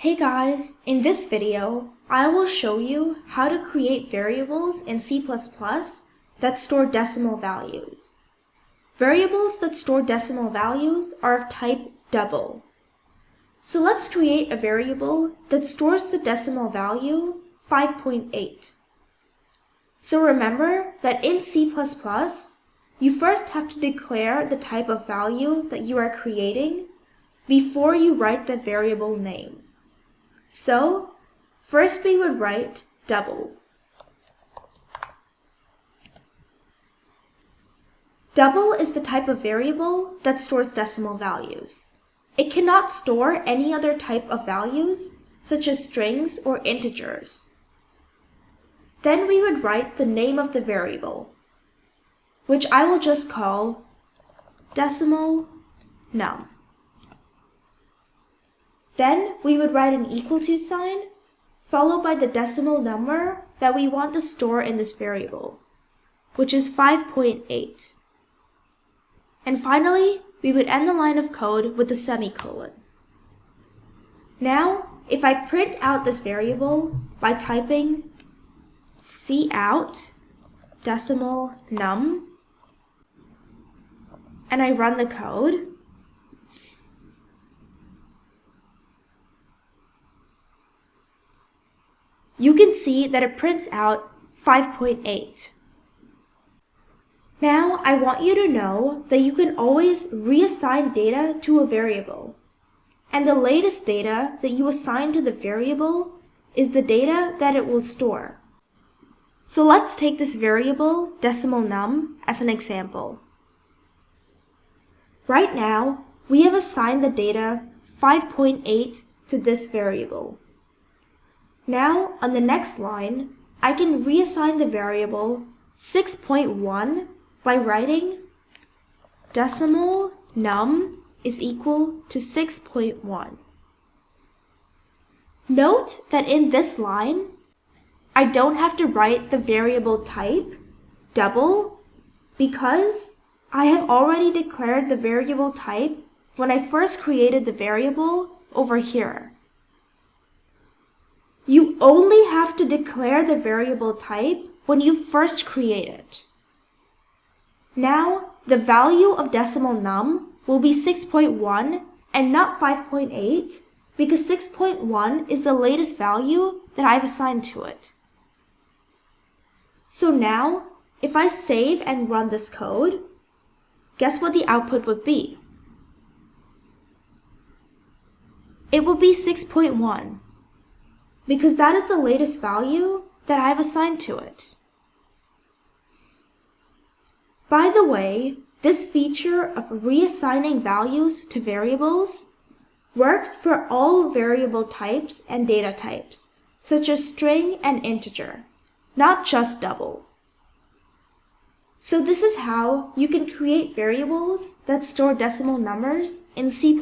Hey guys, in this video, I will show you how to create variables in C++ that store decimal values. Variables that store decimal values are of type double. So let's create a variable that stores the decimal value 5.8. So remember that in C++, you first have to declare the type of value that you are creating before you write the variable name. So, first we would write double. Double is the type of variable that stores decimal values. It cannot store any other type of values, such as strings or integers. Then we would write the name of the variable, which I will just call decimal num. Then we would write an equal to sign, followed by the decimal number that we want to store in this variable, which is 5.8. And finally, we would end the line of code with a semicolon. Now, if I print out this variable by typing cout decimal num, and I run the code, you can see that it prints out 5.8. Now, I want you to know that you can always reassign data to a variable. And the latest data that you assign to the variable is the data that it will store. So let's take this variable, decimal num, as an example. Right now, we have assigned the data 5.8 to this variable. Now, on the next line, I can reassign the variable 6.1 by writing decimal num is equal to 6.1. Note that in this line, I don't have to write the variable type, double, because I have already declared the variable type when I first created the variable over here. You only have to declare the variable type when you first create it. Now, the value of decimal num will be 6.1 and not 5.8 because 6.1 is the latest value that I've assigned to it. So now, if I save and run this code, guess what the output would be? It will be 6.1. Because that is the latest value that I've assigned to it. By the way, this feature of reassigning values to variables works for all variable types and data types, such as string and integer, not just double. So this is how you can create variables that store decimal numbers in C++.